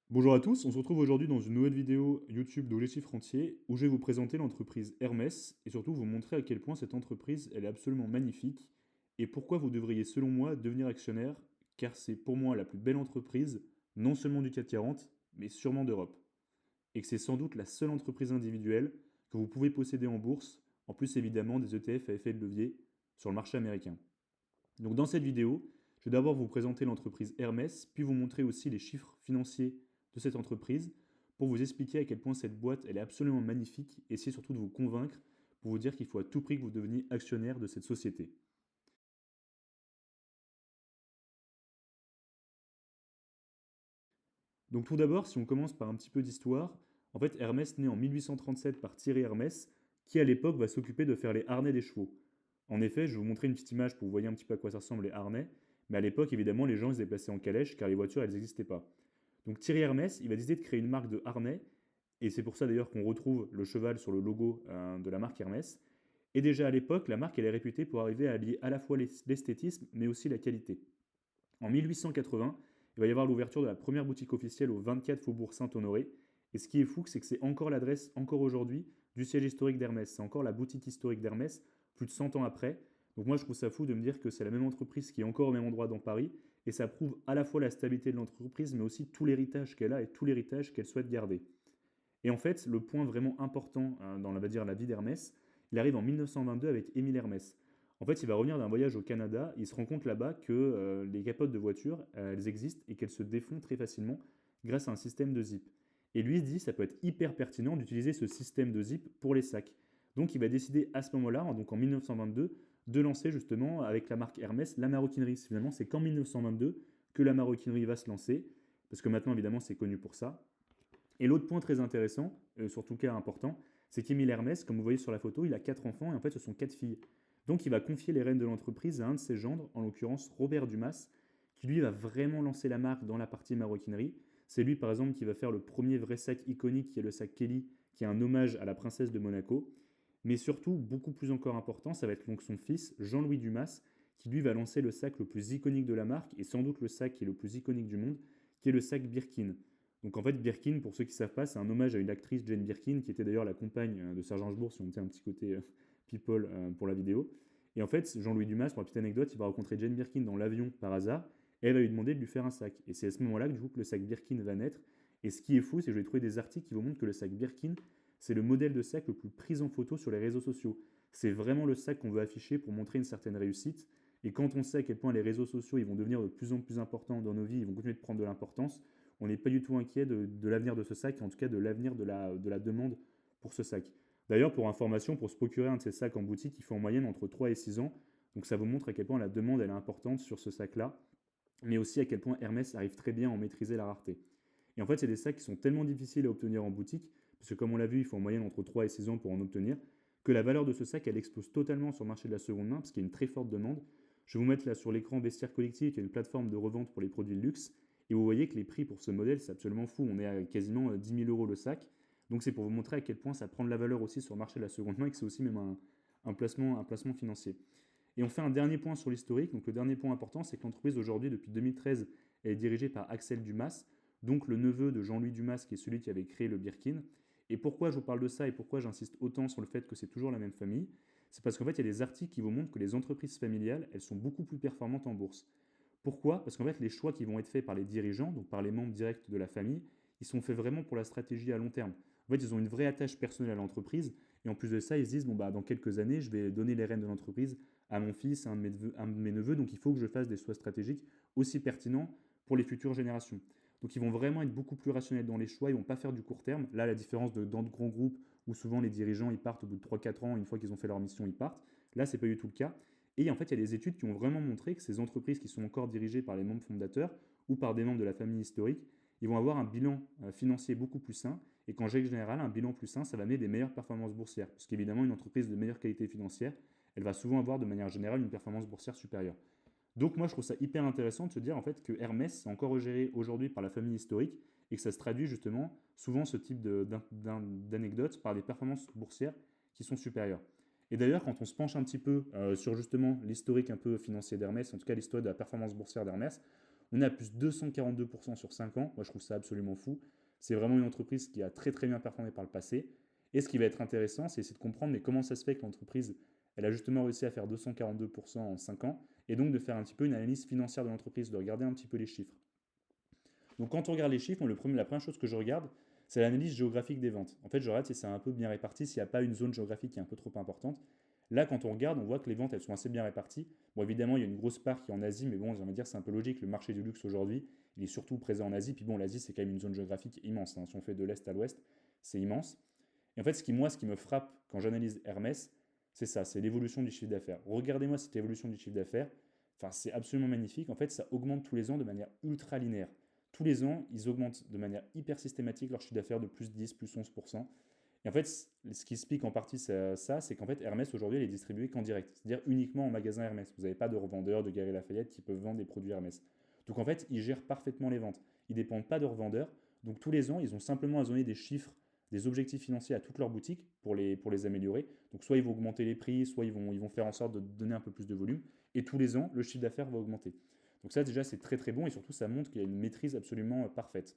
Bonjour à tous, on se retrouve aujourd'hui dans une nouvelle vidéo YouTube d'Objectif Rentier où je vais vous présenter l'entreprise Hermès et surtout vous montrer à quel point cette entreprise elle est absolument magnifique et pourquoi vous devriez selon moi devenir actionnaire car c'est pour moi la plus belle entreprise non seulement du CAC 40 mais sûrement d'Europe et que c'est sans doute la seule entreprise individuelle que vous pouvez posséder en bourse en plus évidemment des ETF à effet de levier sur le marché américain. Donc dans cette vidéo, je vais d'abord vous présenter l'entreprise Hermès, puis vous montrer aussi les chiffres financiers de cette entreprise pour vous expliquer à quel point cette boîte elle est absolument magnifique et essayer surtout de vous convaincre pour vous dire qu'il faut à tout prix que vous deveniez actionnaire de cette société. Donc tout d'abord, si on commence par un petit peu d'histoire, en fait Hermès naît en 1837 par Thierry Hermès, qui à l'époque va s'occuper de faire les harnais des chevaux. En effet, je vais vous montrer une petite image pour que vous voyez un petit peu à quoi ça ressemble les harnais, mais à l'époque évidemment les gens ils se déplaçaient en calèche car les voitures elles n'existaient pas. Donc Thierry Hermès, il va décider de créer une marque de harnais, et c'est pour ça d'ailleurs qu'on retrouve le cheval sur le logo de la marque Hermès. Et déjà à l'époque, la marque elle est réputée pour arriver à allier à la fois l'esthétisme mais aussi la qualité. En 1880, il va y avoir l'ouverture de la première boutique officielle au 24 Faubourg Saint-Honoré. Et ce qui est fou, c'est que c'est encore l'adresse, encore aujourd'hui, du siège historique d'Hermès. C'est encore la boutique historique d'Hermès, plus de 100 ans après. Donc moi, je trouve ça fou de me dire que c'est la même entreprise qui est encore au même endroit dans Paris. Et ça prouve à la fois la stabilité de l'entreprise, mais aussi tout l'héritage qu'elle a et tout l'héritage qu'elle souhaite garder. Et en fait, le point vraiment important dans on va dire, la vie d'Hermès, il arrive en 1922 avec Émile Hermès. En fait, il va revenir d'un voyage au Canada, il se rend compte là-bas que les capotes de voiture, elles existent et qu'elles se défont très facilement grâce à un système de zip. Et lui, il se dit, ça peut être hyper pertinent d'utiliser ce système de zip pour les sacs. Donc, il va décider à ce moment-là, donc en 1922, de lancer justement avec la marque Hermès la maroquinerie. Finalement, c'est qu'en 1922 que la maroquinerie va se lancer, parce que maintenant, évidemment, c'est connu pour ça. Et l'autre point très intéressant, surtout cas important, c'est qu'Émile Hermès, comme vous voyez sur la photo, il a 4 enfants et en fait ce sont 4 filles. Donc il va confier les rênes de l'entreprise à un de ses gendres, en l'occurrence Robert Dumas, qui lui va vraiment lancer la marque dans la partie maroquinerie. C'est lui par exemple qui va faire le premier vrai sac iconique qui est le sac Kelly, qui est un hommage à la princesse de Monaco. Mais surtout, beaucoup plus encore important, ça va être donc son fils, Jean-Louis Dumas, qui lui va lancer le sac le plus iconique de la marque, et sans doute le sac qui est le plus iconique du monde, qui est le sac Birkin. Donc en fait, Birkin, pour ceux qui ne savent pas, c'est un hommage à une actrice, Jane Birkin, qui était d'ailleurs la compagne de Serge Gainsbourg, si on mettait un petit côté people pour la vidéo. Et en fait, Jean-Louis Dumas, pour la petite anecdote, il va rencontrer Jane Birkin dans l'avion par hasard, et elle va lui demander de lui faire un sac. Et c'est à ce moment-là que du coup que le sac Birkin va naître. Et ce qui est fou, c'est que je vais trouver des articles qui vous montrent que le sac Birkin, c'est le modèle de sac le plus pris en photo sur les réseaux sociaux. C'est vraiment le sac qu'on veut afficher pour montrer une certaine réussite. Et quand on sait à quel point les réseaux sociaux ils vont devenir de plus en plus importants dans nos vies, ils vont continuer de prendre de l'importance, on n'est pas du tout inquiet de l'avenir de ce sac, en tout cas de l'avenir de la demande pour ce sac. D'ailleurs, pour information, pour se procurer un de ces sacs en boutique, il faut en moyenne entre 3 et 6 ans. Donc ça vous montre à quel point la demande elle est importante sur ce sac-là, mais aussi à quel point Hermès arrive très bien à en maîtriser la rareté. Et en fait, c'est des sacs qui sont tellement difficiles à obtenir en boutique, parce que comme on l'a vu, il faut en moyenne entre 3 et 6 ans pour en obtenir, que la valeur de ce sac, elle explose totalement sur le marché de la seconde main, parce qu'il y a une très forte demande. Je vais vous mettre là sur l'écran Vestiaire Collectif, qui est une plateforme de revente pour les produits de luxe, et vous voyez que les prix pour ce modèle, c'est absolument fou. On est à quasiment 10 000 euros le sac. Donc c'est pour vous montrer à quel point ça prend de la valeur aussi sur le marché de la seconde main et que c'est aussi même un placement financier. Et on fait un dernier point sur l'historique. Donc le dernier point important, c'est que l'entreprise aujourd'hui, depuis 2013, elle est dirigée par Axel Dumas, donc le neveu de Jean-Louis Dumas, qui est celui qui avait créé le Birkin. Et pourquoi je vous parle de ça et pourquoi j'insiste autant sur le fait que c'est toujours la même famille? C'est parce qu'en fait, il y a des articles qui vous montrent que les entreprises familiales, elles sont beaucoup plus performantes en bourse. Pourquoi? Parce qu'en fait, les choix qui vont être faits par les dirigeants, donc par les membres directs de la famille, ils sont faits vraiment pour la stratégie à long terme. En fait, ils ont une vraie attache personnelle à l'entreprise, et en plus de ça, ils se disent, bon, bah, dans quelques années, je vais donner les rênes de l'entreprise à mon fils, à un de mes neveux, donc il faut que je fasse des choix stratégiques aussi pertinents pour les futures générations. Donc ils vont vraiment être beaucoup plus rationnels dans les choix, ils ne vont pas faire du court terme. Là, la différence dans de grands groupes où souvent les dirigeants ils partent au bout de 3-4 ans, une fois qu'ils ont fait leur mission, ils partent. Là, c'est pas du tout le cas. Et en fait, il y a des études qui ont vraiment montré que ces entreprises qui sont encore dirigées par les membres fondateurs ou par des membres de la famille historique, ils vont avoir un bilan financier beaucoup plus sain et qu'en général, un bilan plus sain, ça va amener des meilleures performances boursières. Parce qu'évidemment, une entreprise de meilleure qualité financière, elle va souvent avoir de manière générale une performance boursière supérieure. Donc moi, je trouve ça hyper intéressant de se dire en fait que Hermès est encore géré aujourd'hui par la famille historique et que ça se traduit justement souvent ce type d'anecdotes par des performances boursières qui sont supérieures. Et d'ailleurs, quand on se penche un petit peu sur justement l'historique un peu financier d'Hermès, en tout cas l'histoire de la performance boursière d'Hermès, On est à plus 242% sur 5 ans. Moi, je trouve ça absolument fou. C'est vraiment une entreprise qui a très très bien performé par le passé. Et ce qui va être intéressant, c'est essayer de comprendre mais comment ça se fait que l'entreprise, elle a justement réussi à faire 242% en 5 ans, et donc de faire un petit peu une analyse financière de l'entreprise, de regarder un petit peu les chiffres. Donc quand on regarde les chiffres, la première chose que je regarde, c'est l'analyse géographique des ventes. En fait, je regarde si c'est un peu bien réparti, s'il n'y a pas une zone géographique qui est un peu trop importante. Là, quand on regarde, on voit que les ventes, elles sont assez bien réparties. Bon, évidemment, il y a une grosse part qui est en Asie, mais bon, j'ai envie de dire, c'est un peu logique. Le marché du luxe aujourd'hui, il est surtout présent en Asie. Puis bon, l'Asie, c'est quand même une zone géographique immense, hein. Si on fait de l'Est à l'Ouest, c'est immense. Et en fait, ce qui me frappe quand j'analyse Hermès, c'est ça, c'est l'évolution du chiffre d'affaires. Regardez-moi cette évolution du chiffre d'affaires. Enfin, c'est absolument magnifique. En fait, ça augmente tous les ans de manière ultra linéaire. Tous les ans, ils augmentent de manière hyper systématique leur chiffre d'affaires de plus 10, plus 11%. Et en fait, ce qui explique en partie ça, c'est qu'en fait, Hermès aujourd'hui, elle est distribuée qu'en direct, c'est-à-dire uniquement en magasin Hermès. Vous n'avez pas de revendeurs de Galeries Lafayette qui peuvent vendre des produits Hermès. Donc en fait, ils gèrent parfaitement les ventes. Ils ne dépendent pas de revendeurs. Donc tous les ans, ils ont simplement à donner des chiffres, des objectifs financiers à toutes leurs boutiques pour les améliorer. Donc soit ils vont augmenter les prix, soit ils vont faire en sorte de donner un peu plus de volume. Et tous les ans, le chiffre d'affaires va augmenter. Donc ça déjà, c'est très très bon et surtout, ça montre qu'il y a une maîtrise absolument parfaite.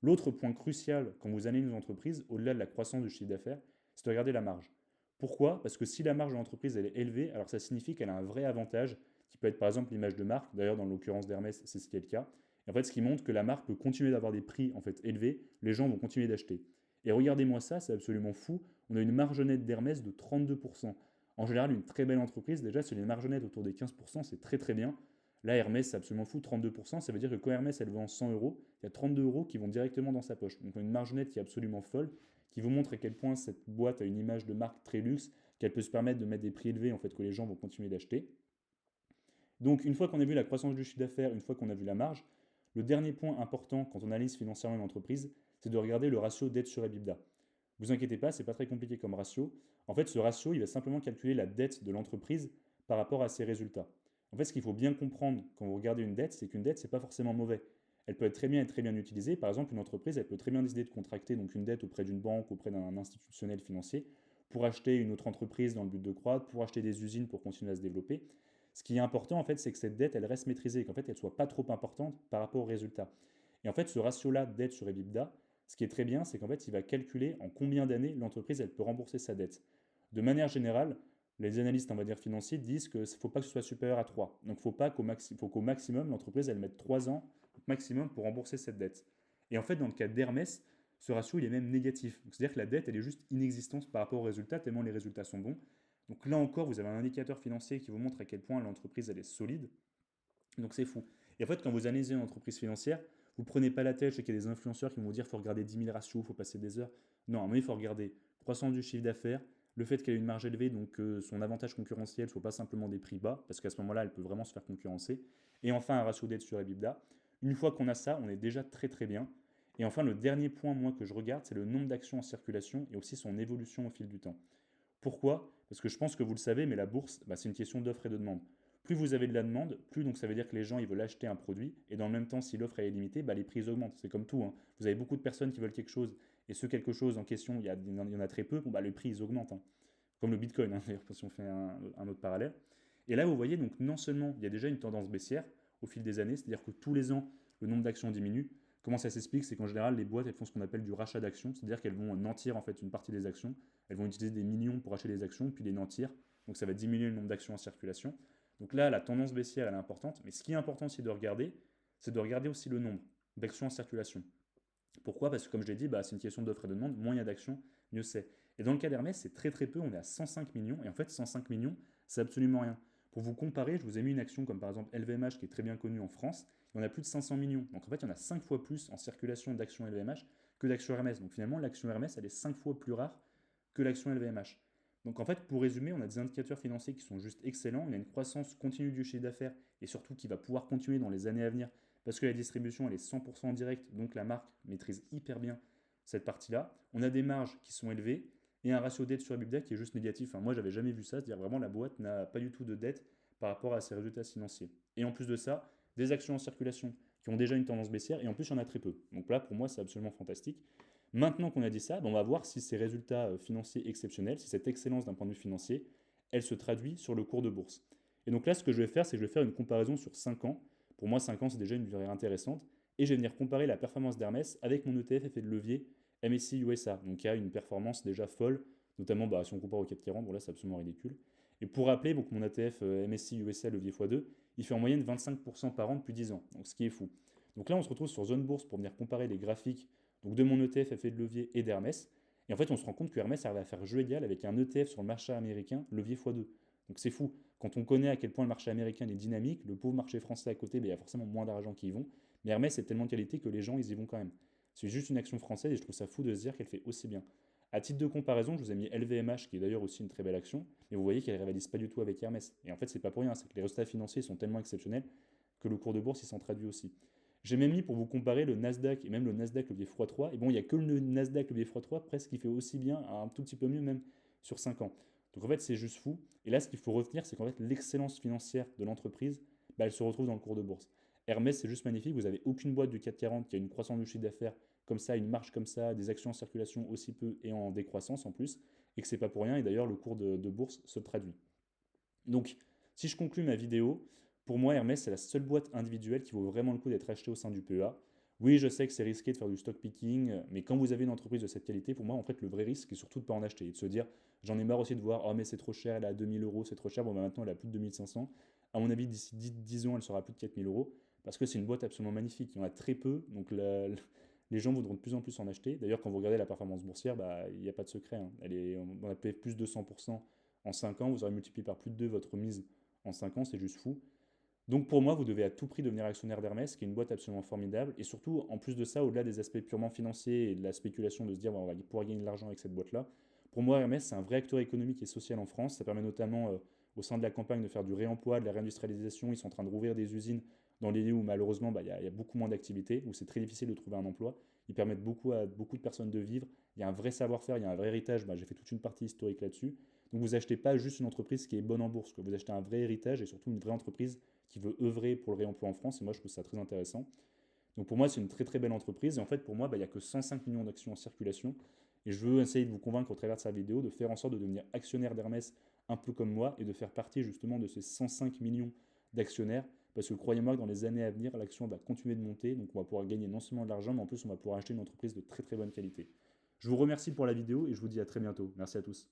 L'autre point crucial quand vous analysez une entreprise, au-delà de la croissance du chiffre d'affaires, c'est de regarder la marge. Pourquoi? Parce que si la marge de l'entreprise elle est élevée, alors ça signifie qu'elle a un vrai avantage, qui peut être par exemple l'image de marque. D'ailleurs, dans l'occurrence d'Hermès, c'est ce qui est le cas. Et en fait, ce qui montre que la marque peut continuer d'avoir des prix en fait élevés, les gens vont continuer d'acheter. Et regardez-moi ça, c'est absolument fou. On a une marge nette d'Hermès de 32%. En général, une très belle entreprise, déjà, sur les marges nettes autour des 15%, c'est très très bien. Là, Hermès, c'est absolument fou, 32%. Ça veut dire que quand Hermès, elle vend 100 euros, il y a 32 euros qui vont directement dans sa poche. Donc, une marge nette qui est absolument folle, qui vous montre à quel point cette boîte a une image de marque très luxe, qu'elle peut se permettre de mettre des prix élevés, en fait, que les gens vont continuer d'acheter. Donc, une fois qu'on a vu la croissance du chiffre d'affaires, une fois qu'on a vu la marge, le dernier point important quand on analyse financièrement une entreprise, c'est de regarder le ratio dette sur EBITDA. Vous inquiétez pas, c'est pas très compliqué comme ratio. En fait, ce ratio, il va simplement calculer la dette de l'entreprise par rapport à ses résultats. En fait, ce qu'il faut bien comprendre quand vous regardez une dette, c'est qu'une dette, c'est pas forcément mauvais. Elle peut être très bien utilisée. Par exemple, une entreprise, elle peut très bien décider de contracter donc une dette auprès d'une banque, auprès d'un institutionnel financier, pour acheter une autre entreprise dans le but de croître, pour acheter des usines pour continuer à se développer. Ce qui est important, en fait, c'est que cette dette, elle reste maîtrisée, qu'en fait, elle soit pas trop importante par rapport aux résultats. Et en fait, ce ratio-là, dette sur EBITDA, ce qui est très bien, c'est qu'en fait, il va calculer en combien d'années l'entreprise elle peut rembourser sa dette. De manière générale, les analystes, on va dire financiers, disent qu'il ne faut pas que ce soit supérieur à 3. Donc, faut qu'au maximum, l'entreprise elle mette 3 ans maximum pour rembourser cette dette. Et en fait, dans le cas d'Hermès, ce ratio il est même négatif. C'est-à-dire que la dette elle est juste inexistante par rapport aux résultats, tellement les résultats sont bons. Donc là encore, vous avez un indicateur financier qui vous montre à quel point l'entreprise elle est solide. Donc c'est fou. Et en fait, quand vous analysez une entreprise financière, vous ne prenez pas la tête. Je sais qu'il y a des influenceurs qui vont vous dire qu'il faut regarder 10 000 ratios, il faut passer des heures. Non, mais il faut regarder croissance du chiffre d'affaires, le fait qu'elle ait une marge élevée, donc que son avantage concurrentiel ne soit pas simplement des prix bas, parce qu'à ce moment-là, elle peut vraiment se faire concurrencer. Et enfin, un ratio dette sur EBITDA. Une fois qu'on a ça, on est déjà très très bien. Et enfin, le dernier point, moi, que je regarde, c'est le nombre d'actions en circulation et aussi son évolution au fil du temps. Pourquoi? Parce que je pense que vous le savez, mais la bourse, c'est une question d'offre et de demande. Plus vous avez de la demande, plus donc ça veut dire que les gens ils veulent acheter un produit, et dans le même temps, si l'offre est limitée, les prix augmentent. C'est comme tout, hein. Vous avez beaucoup de personnes qui veulent quelque chose, et ce quelque chose en question, il y en a très peu, les prix ils augmentent, hein. Comme le Bitcoin, hein, d'ailleurs, si on fait un autre parallèle. Et là, vous voyez, donc non seulement il y a déjà une tendance baissière au fil des années, c'est-à-dire que tous les ans, le nombre d'actions diminue. Comment ça s'explique? C'est qu'en général, les boîtes elles font ce qu'on appelle du rachat d'actions, c'est-à-dire qu'elles vont nantir en fait une partie des actions, elles vont utiliser des millions pour acheter des actions, puis les nantir, donc ça va diminuer le nombre d'actions en circulation. Donc là, la tendance baissière elle est importante, mais ce qui est important aussi de regarder, c'est de regarder aussi le nombre d'actions en circulation. Pourquoi? Parce que comme je l'ai dit, c'est une question d'offre et de demande, moins il y a d'actions, mieux c'est. Et dans le cas d'Hermès, c'est très très peu, on est à 105 millions, et en fait 105 millions, c'est absolument rien. Pour vous comparer, je vous ai mis une action comme par exemple LVMH qui est très bien connue en France, il y en a plus de 500 millions. Donc en fait, il y en a 5 fois plus en circulation d'actions LVMH que d'actions Hermès. Donc finalement, l'action Hermès, elle est 5 fois plus rare que l'action LVMH. Donc en fait, pour résumer, on a des indicateurs financiers qui sont juste excellents, on a une croissance continue du chiffre d'affaires et surtout qui va pouvoir continuer dans les années à venir parce que la distribution elle est 100% en direct, donc la marque maîtrise hyper bien cette partie-là. On a des marges qui sont élevées et un ratio dette sur EBITDA qui est juste négatif. Enfin, moi, j'avais jamais vu ça, c'est-à-dire vraiment la boîte n'a pas du tout de dette par rapport à ses résultats financiers. Et en plus de ça, des actions en circulation qui ont déjà une tendance baissière et en plus, il y en a très peu. Donc là, pour moi, c'est absolument fantastique. Maintenant qu'on a dit ça, on va voir si ces résultats financiers exceptionnels, si cette excellence d'un point de vue financier, elle se traduit sur le cours de bourse. Et donc là, ce que je vais faire, c'est que je vais faire une comparaison sur 5 ans Pour moi, 5 ans, c'est déjà une durée intéressante. Et je vais venir comparer la performance d'Hermès avec mon ETF effet de levier MSCI USA, donc qui a une performance déjà folle, notamment si on compare au 440, bon là c'est absolument ridicule. Et pour rappeler, donc, mon ETF MSCI USA levier x2, il fait en moyenne 25% par an depuis 10 ans, donc ce qui est fou. Donc là, on se retrouve sur Zone Bourse pour venir comparer les graphiques donc de mon ETF effet de levier et d'Hermès. Et en fait, on se rend compte que Hermès arrive à faire jeu égal avec un ETF sur le marché américain levier x2. Donc c'est fou. Quand on connaît à quel point le marché américain est dynamique, le pauvre marché français à côté, il y a forcément moins d'argent qui y vont. Mais Hermès, c'est tellement de qualité que les gens, ils y vont quand même. C'est juste une action française et je trouve ça fou de se dire qu'elle fait aussi bien. À titre de comparaison, je vous ai mis LVMH, qui est d'ailleurs aussi une très belle action, mais vous voyez qu'elle ne rivalise pas du tout avec Hermès. Et en fait, c'est pas pour rien, c'est que les résultats financiers sont tellement exceptionnels que le cours de bourse, il s'en traduit aussi. J'ai même mis pour vous comparer le Nasdaq et même le Nasdaq levier x3. Et bon, il n'y a que le Nasdaq levier x3 presque qui fait aussi bien, un tout petit peu mieux même, sur 5 ans. Donc en fait, c'est juste fou. Et là, ce qu'il faut retenir, c'est qu'en fait, l'excellence financière de l'entreprise, elle se retrouve dans le cours de bourse. Hermès, c'est juste magnifique. Vous n'avez aucune boîte du 440 qui a une croissance du chiffre d'affaires comme ça, une marge comme ça, des actions en circulation aussi peu et en décroissance en plus, et que c'est pas pour rien. Et d'ailleurs, le cours de bourse se traduit. Donc, si je conclue ma vidéo, pour moi, Hermès, c'est la seule boîte individuelle qui vaut vraiment le coup d'être achetée au sein du PEA. Oui, je sais que c'est risqué de faire du stock picking, mais quand vous avez une entreprise de cette qualité, pour moi, en fait, le vrai risque, c'est surtout de ne pas en acheter et de se dire, j'en ai marre aussi de voir, oh, mais c'est trop cher, elle est à 2000 euros, c'est trop cher, bon, maintenant, elle a plus de 2500. À mon avis, d'ici 10 ans, elle sera plus de 4000 euros, parce que c'est une boîte absolument magnifique. Il y en a très peu, donc les gens voudront de plus en plus en acheter. D'ailleurs, quand vous regardez la performance boursière, il n'y a pas de secret, hein. On a payé plus de 200% en 5 ans, vous aurez multiplié par plus de 2 votre mise en 5 ans, c'est juste fou. Donc pour moi, vous devez à tout prix devenir actionnaire d'Hermès, qui est une boîte absolument formidable. Et surtout, en plus de ça, au-delà des aspects purement financiers et de la spéculation de se dire on va pouvoir gagner de l'argent avec cette boîte-là, pour moi, Hermès, c'est un vrai acteur économique et social en France. Ça permet notamment au sein de la campagne de faire du réemploi, de la réindustrialisation. Ils sont en train de rouvrir des usines dans les lieux où malheureusement il y a beaucoup moins d'activité, où c'est très difficile de trouver un emploi. Ils permettent beaucoup à beaucoup de personnes de vivre. Il y a un vrai savoir-faire, il y a un vrai héritage. J'ai fait toute une partie historique là-dessus. Donc vous achetez pas juste une entreprise qui est bonne en bourse, vous achetez un vrai héritage et surtout une vraie entreprise qui veut œuvrer pour le réemploi en France. Et moi, je trouve ça très intéressant. Donc pour moi, c'est une très très belle entreprise. Et en fait, pour moi, il n'y a que 105 millions d'actions en circulation. Et je veux essayer de vous convaincre au travers de sa vidéo de faire en sorte de devenir actionnaire d'Hermès un peu comme moi et de faire partie justement de ces 105 millions d'actionnaires. Parce que croyez-moi que dans les années à venir, l'action va continuer de monter. Donc on va pouvoir gagner non seulement de l'argent, mais en plus on va pouvoir acheter une entreprise de très très bonne qualité. Je vous remercie pour la vidéo et je vous dis à très bientôt. Merci à tous.